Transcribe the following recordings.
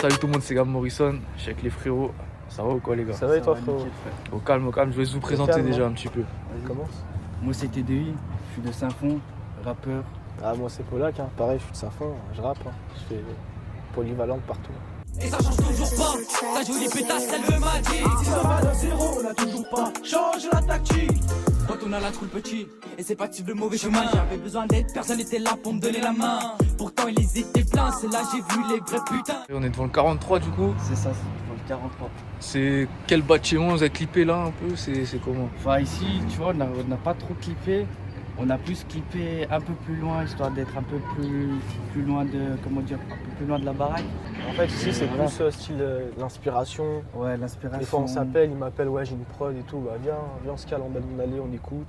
salut tout le monde, c'est Gab Morrison. Je suis avec les frérots. Ça va ou quoi les gars? Ça va et toi frérot? Au calme, je vais vous présenter calme, déjà hein. un petit peu. Commence. Moi c'est TDI, je suis de Saint-Fond, rappeur. Ah moi c'est Polak, hein. Pareil je suis de Saint-Fond, je rappe, hein. Je fais polyvalente partout. Et ça change toujours pas, ta jolie pétasse elle veut ma dit. Si ça va de zéro, on a toujours pas change la tactique. Quand on a la troupe petit, et c'est pas que tu veux le mauvais chemin. J'avais besoin d'aide, personne n'était là pour me donner la main. Pourtant ils étaient pleins, c'est là j'ai vu les vrais putains. Et on est devant le 43 du coup. C'est ça, c'est pour le 43. C'est quel bâtiment vous avez clippé là un peu? C'est comment? Enfin ici, tu vois, on n'a pas trop clippé. On a plus clippé un peu plus loin, histoire d'être un peu plus loin de, comment dire, un peu plus loin de la baraque. En fait ici c'est Voilà. plus style l'inspiration. Ouais, l'inspiration. Des fois on s'appelle, il m'appelle, ouais j'ai une prod et tout, bah viens on se cale en bas de mon allée, on écoute.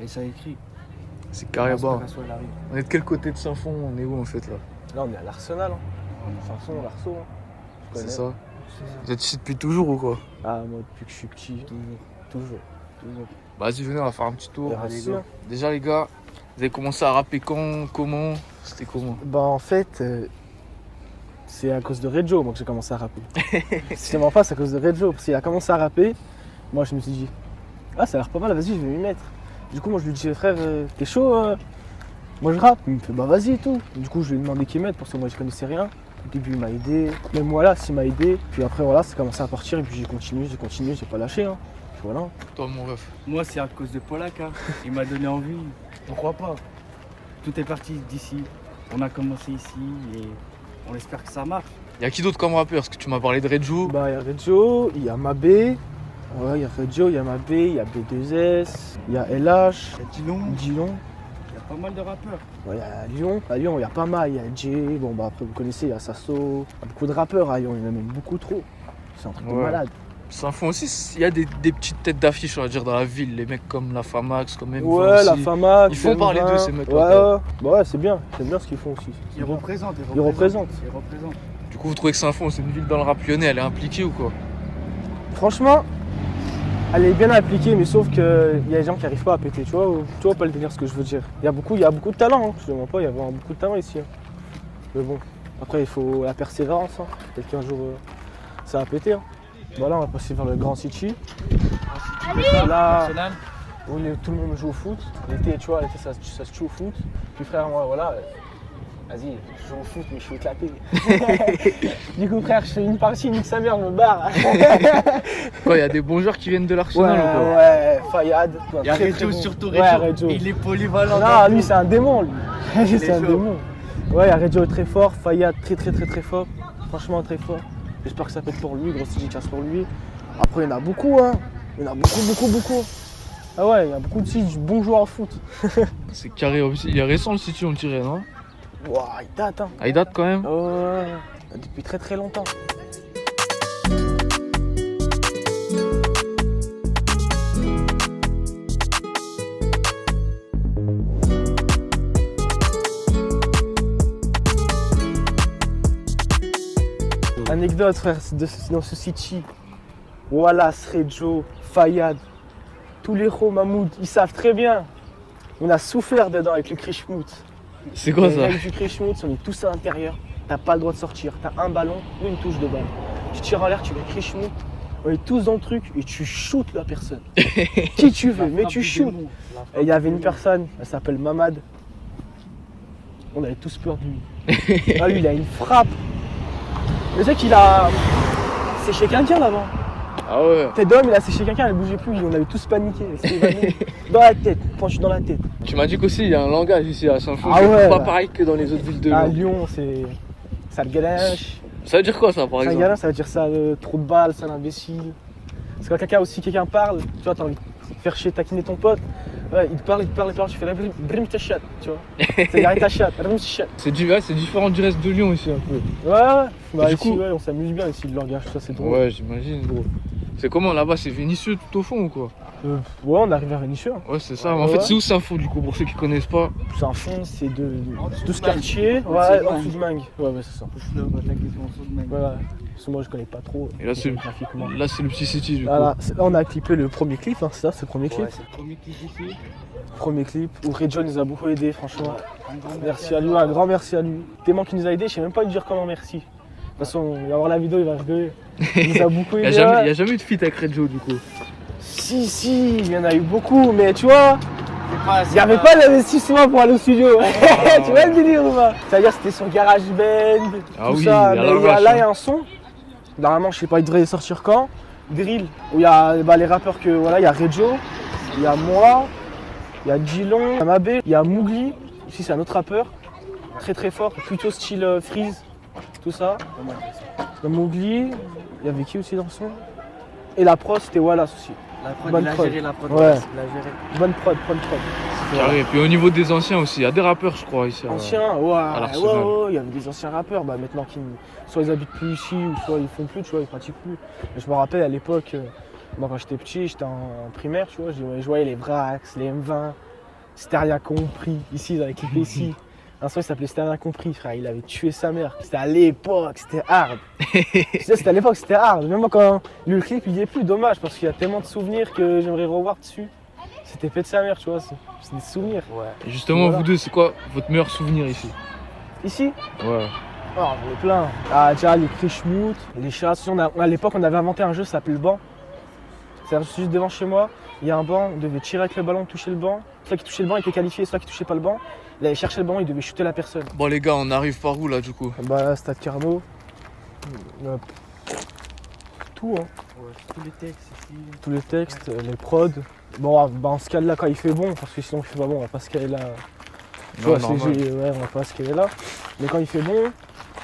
Et ça écrit. C'est carré bas. L'inspiration, elle arrive. On est de quel côté de Saint-Fond? On est où en fait là? Là on est à l'Arsenal, hein. Saint-Fond, l'Arceau, hein. Je C'est connais. ça. Vous êtes ici depuis toujours ou quoi? Ah moi depuis que je suis petit, toujours. Bah, vas-y, venez, on va faire un petit tour. Et Les vas-y, gars. hein. Déjà les gars, vous avez commencé à rapper quand? Comment? C'était comment? Bah en fait, c'est à cause de Reggio moi que j'ai commencé à rapper. Si je mens pas, c'est à cause de Reggio, parce qu'il a commencé à rapper, moi je me suis dit, ah ça a l'air pas mal, vas-y je vais m'y mettre. Du coup moi je lui dis, frère, t'es chaud moi je rappe, il me fait bah vas-y et tout. Du coup je lui ai demandé qu'il m'aide parce que moi je connaissais rien. Au début il m'a aidé, même moi là s'il m'a aidé, puis après voilà ça a commencé à partir et puis j'ai continué, j'ai pas lâché hein. Puis voilà. Toi mon ref. Moi c'est à cause de Polak, hein. Il m'a donné envie, pourquoi pas. Tout est parti d'ici, on a commencé ici et on espère que ça marche. Y'a qui d'autre comme rappeur? Parce que tu m'as parlé de Reggio. Bah il y a Reggio, il y a Mabé, ouais il y a Reggio, il y a Mabé, il y a B2S, il y a LH, Il y a Dillon, Dillon. il y a pas mal de rappeurs. Ouais, il y a Lyon. À Lyon, il y a pas mal. Il y a Jay. Bon, bah après, vous connaissez, il y a Sasso. Il y a beaucoup de rappeurs à Lyon. Il y en a même beaucoup trop. C'est un truc de Ouais. malade. Saint-Fond aussi, il y a des petites têtes d'affiche, on va dire, dans la ville. Les mecs comme la Famax, comme même. Ouais, la Fama. Ils font parler d'eux, ces mecs-là, Ouais, quoi. ouais. Bah ouais, c'est bien. J'aime bien ce qu'ils font aussi. Ils représentent, Ils représentent. Ils représentent. Du coup, vous trouvez que Saint-Fond, c'est une ville dans le rap lyonnais, elle est impliquée ou quoi? Franchement, elle est bien appliquée, mais sauf qu'il y a des gens qui n'arrivent pas à péter. Tu vois pas le délire, ce que je veux dire. Il y a beaucoup de talent. Hein. Je ne mens pas, il y a vraiment beaucoup de talent ici. Hein. Mais bon, après, il faut la persévérance. Hein. Peut-être qu'un jour, ça va péter. Hein. Voilà, on va passer vers le Grand City. Là, National. tout le monde joue au foot. L'été, tu vois, l'été ça se joue au foot. Puis frère, moi, voilà, vas-y, je joue au foot, mais je suis éclaté. Du coup, frère, je fais une partie, nique sa mère, je me barre. Quoi, il y a des bons joueurs qui viennent de l'Arsenal ou quoi? Ouais, Fayad. Il y a très, Reggio, très bon. surtout Ouais, Reggio. Reggio. Il est polyvalent. Non, lui, c'est un démon, lui. est C'est un chaud. démon. Ouais, il y a Reggio très fort, Fayad très fort. Franchement, très fort. J'espère que ça peut être pour lui, grosse dédicace pour lui. Après, il y en a beaucoup, hein. Il y en a beaucoup. Ah ouais, il y a beaucoup de bons joueurs au foot. C'est carré aussi. Il est récent le City, on dirait, non? Ouah, il date, hein. Ah, il date quand même? Ouais, depuis très longtemps. Anecdote frère, dans ce City, Wallace, Reggio, Fayad, tous les héros Mahmoud, ils savent très bien. On a souffert dedans avec le Krishmout. C'est quoi Les ça? règles du Krishmout, on est tous à l'intérieur. T'as pas le droit de sortir. T'as un ballon, une touche de balle. Tu tires en l'air, tu mets Krishmout. On est tous dans le truc et tu shootes la personne. Qui tu veux, mais tu shootes. Et il y avait une personne, elle s'appelle Mamad. On avait tous peur de lui. Ah, lui, il a une frappe. Le mec, il a séché quelqu'un là-bas. Ah ouais. Tête d'homme, il a séché quelqu'un, elle bougeait plus. On avait tous paniqué. Elle s'est évanouie. Dans la tête, penché dans la tête. Tu m'as dit qu'aussi il y a un langage ici à Saint-Fond. Ah qui est ouais, pas bah. pareil que dans les autres villes de À Lyon. Lyon, c'est sale galèche. Ça veut dire quoi ça par Sale exemple? galèche, ça veut dire ça, trop de balles, sale imbécile. Parce que quand quelqu'un parle, tu vois, t'as envie de faire chier, taquiner ton pote. Ouais, il te parle, tu fais la brim ta chatte, tu vois. C'est arrête ta chatte, brim ta chatte. C'est différent du reste de Lyon ici un peu. Ouais. Bah, Du ici, coup- ouais, on s'amuse bien ici, le langage, tout ça, c'est drôle. Ouais, j'imagine gros. C'est comment là-bas? C'est Vénissieux tout au fond ou quoi? Ouais, on arrive à Vénissieux. Hein. Ouais, c'est ça. Ouais, En fait, ouais. c'est où Saint-Fond du coup pour ceux qui connaissent pas? C'est un fond, c'est de ce Mangue. quartier. En Ouais, dessous de en dessous de Mangue. Ouais, c'est ça. Voilà. Parce que moi, je connais pas trop. Et là, c'est géographiquement. là, c'est le petit City du coup. Voilà, là, on a clippé le premier clip, hein, c'est ça, c'est le premier clip. Ouais, c'est le premier clip ici. Premier clip où Reggio nous a beaucoup aidé, franchement. Merci à lui, un grand merci à lui. Tellement qu'il nous a aidé, je sais même pas lui dire comment merci. toute façon, il va voir la vidéo, il va rigoler. Il nous a beaucoup Il aidé. n'y a jamais eu de feat avec Redjo du coup. Si, il y en a eu beaucoup, mais tu vois, il n'y avait c'est pas l'investissement pour aller au studio. Tu vois le délire ou pas? C'est-à-dire c'était sur GarageBand, Ah tout oui, ça. à Mais l'arrache, là, il y a un son. Normalement, je sais pas, il devrait sortir quand. Drill, où il y a les rappeurs que voilà, il y a Redjo, il y a moi, il y a Djilon, il y a Mabé, il y a Mougli. Ici, c'est un autre rappeur, très très fort, plutôt style Freeze, tout ça. Il y a Mougli, il y avait qui aussi dans le son? Et la prod, c'était Wallace aussi. La prod, Bonne il a prod. géré la prod. Ouais. Il a géré. Bonne prod. Carré. Et puis au niveau des anciens aussi, il y a des rappeurs je crois ici. Anciens, ouais, l'Arsenal. il y avait des anciens rappeurs, bah maintenant qui soit ils habitent plus ici ou soit ils font plus, tu vois, ils pratiquent plus. Mais je me rappelle à l'époque, moi quand j'étais petit, j'étais en primaire, tu vois, je voyais les Vrax, les M20, c'était rien compris. Ici, ils avaient clippé ici. Un son il s'appelait C'était rien compris, frère, il avait tué sa mère. C'était à l'époque, c'était hard. C'était à l'époque, c'était hard. Même moi, quand le clip il y est plus, dommage parce qu'il y a tellement de souvenirs que j'aimerais revoir dessus. C'était fait de sa mère, tu vois, c'est des souvenirs. Ouais. Et justement, Voilà. vous deux, c'est quoi votre meilleur souvenir ici? Ici, Ouais. oh, on est plein. Ah, déjà, les Krishmout, les chats. À l'époque, on avait inventé un jeu, ça s'appelait le banc. C'est juste devant chez moi, il y a un banc, on devait tirer avec le ballon, toucher le banc. Celui qui touchait le banc était qualifié, celui qui touchait pas le banc, il allait chercher le ballon, il devait shooter la personne. Bon les gars, on arrive par où là du coup? Bah, Stade Carnot. Tout, hein. Ouais, tous les textes ici. Tous les textes, les prods. Bon, bah, on se cale là quand il fait bon, parce que sinon il fait pas bon, on va pas se caler là. Tu vois, c'est normal. ouais, on va pas se caler là. Mais quand il fait bon,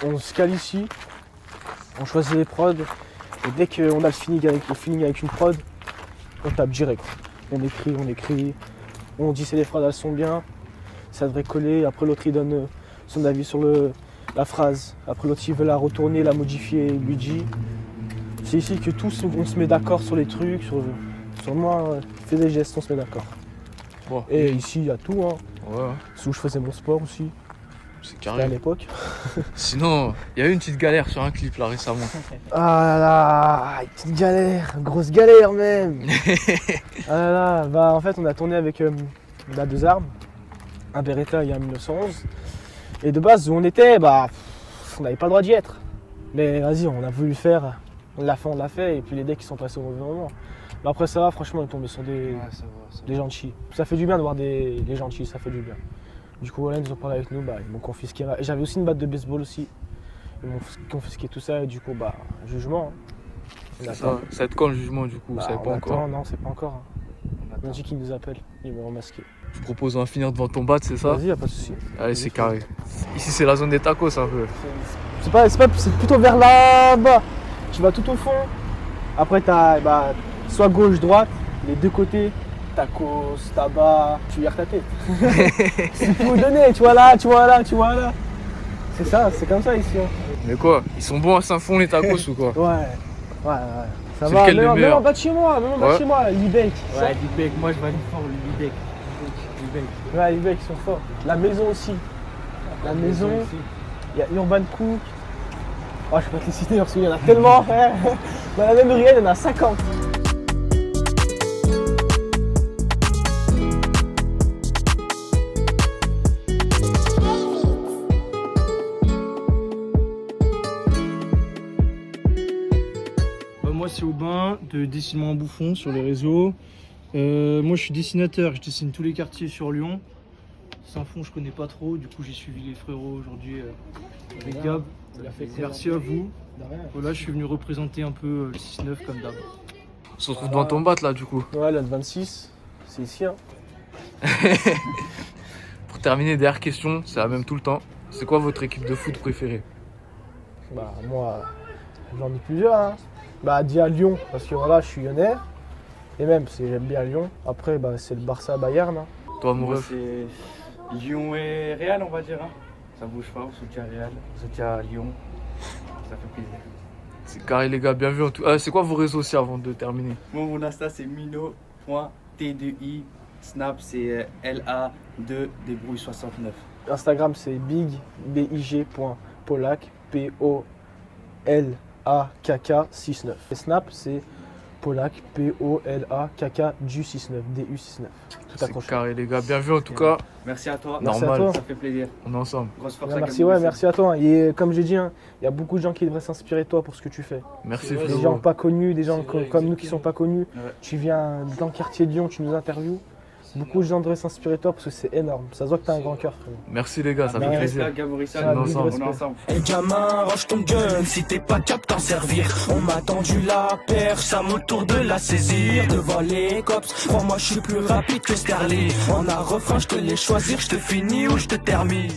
on se cale ici, on choisit les prods, et dès qu'on a le feeling avec une prod, on tape direct. On écrit, on dit si les prods elles sont bien, ça devrait coller, après l'autre il donne son avis sur la phrase, après l'autre il veut la retourner, la modifier, il lui dit. C'est ici que tous on se met d'accord sur les trucs, sur moi, fais des gestes, on se met d'accord. Bon. Et ici il y a tout, hein. Ouais, C'est où je faisais mon sport aussi, c'est c'était à carré. l'époque. Sinon, il y a eu une petite galère sur un clip là récemment. Ah là là, petite galère, grosse galère même. Ah là là, bah en fait on a tourné avec deux armes, un Beretta et un 1911. Et de base où on était, bah on n'avait pas le droit d'y être. Mais vas-y, on a voulu le faire, on l'a fait, et puis les decks ils sont passés au mauvais moment. Mais après ça va, franchement on est tombé sur des gentils. Ça fait du bien de voir des gentils, ça fait du bien. Du coup voilà, ils nous ont parlé avec nous, bah, ils m'ont confisqué. Et j'avais aussi une batte de baseball aussi. Ils m'ont confisqué tout ça et du coup bah jugement. Hein. On Ça attend. va être quand le jugement du coup? Bah, Vous savez on pas attend, encore. non c'est pas encore. Hein. Ils m'ont dit qu'ils nous appellent, ils m'ont remasqué. Je propose d'en finir devant ton bat, c'est ça? Vas-y, y'a pas de souci. Allez, c'est carré. Ici c'est la zone des tacos un peu. C'est plutôt vers là-bas. Tu vas tout au fond. Après t'as soit gauche, droite, les deux côtés. Tacos, tabac, tu vires ta tête. C'est tout donné, tu vois là. C'est ça, c'est comme ça ici. Hein. Mais quoi? Ils sont bons à Saint-Fond les tacos ou quoi? Ouais. Ça C'est va, lequel le même meilleur en bas de chez moi, Libec. Ouais, Libec, moi je valide fort le Libec. Ouais, Libec, ils sont forts. La maison aussi. La maison, il y a Urban Cook. Oh, je peux pas te les citer parce qu'il y en a tellement, frère. Dans la même ruelle, il y en a 50. Moi c'est Aubin de Dessinement en Bouffon sur les réseaux. Moi je suis dessinateur, je dessine tous les quartiers sur Lyon. Saint-Fond je connais pas trop, du coup j'ai suivi les frérots aujourd'hui avec Gab. Merci à vous. Voilà, je suis venu représenter un peu le 6-9 comme d'hab. On se retrouve devant ton bat là du coup. Ouais, le 26, c'est ici. Hein. Pour terminer, dernière question, c'est la même tout le temps. C'est quoi votre équipe de foot préférée? Bah, moi, j'en ai plusieurs. Hein. Bah, dis à Lyon, parce que voilà, je suis lyonnais. Et même, j'aime bien Lyon. Après, bah, c'est le Barça Bayern. Hein. Toi, mon Moi ref? c'est Lyon et Real on va dire. Hein. Ça bouge pas, on soutient Real, on soutient Lyon. Ça fait plaisir. C'est carré les gars, bien vu en tout. C'est quoi vos réseaux aussi avant de terminer? Moi mon Insta c'est mino.t2i. Snap c'est LA2 débrouille 69. Instagram, c'est big.polak, POLAKK 69. Et Snap, c'est Polak, P-O-L-A-K-K, DU69, DU69. Tout C'est accroché. carré, les gars. Bien vu en tout cas. Merci à toi. Merci Normal. à toi. Ça fait plaisir. On est ensemble. Grosse force Ouais, à merci, Gabriel. merci à toi. Et comme j'ai dit, hein, il y a beaucoup de gens qui devraient s'inspirer de toi pour ce que tu fais. Merci C'est vrai, Des frérot. gens pas connus, des gens C'est vrai, comme nous qui exactement. sont pas connus. Ouais. Tu viens dans le quartier de Lyon, tu nous interviews. Beaucoup de gens devraient s'inspirer de toi parce que c'est énorme. Ça se voit que t'as un grand cœur, frérot. Merci les gars, ça Big fait Big plaisir. respect à Gaborissa. Ouais, big On respect. est ensemble. Et gamin, range ton gun si t'es pas cap t'en servir. On m'a tendu la perche, à mon tour de la saisir. Devant les cops, crois-moi je suis plus rapide que Sterling. On a refrain, je te laisse choisir, je te finis ou je te termine.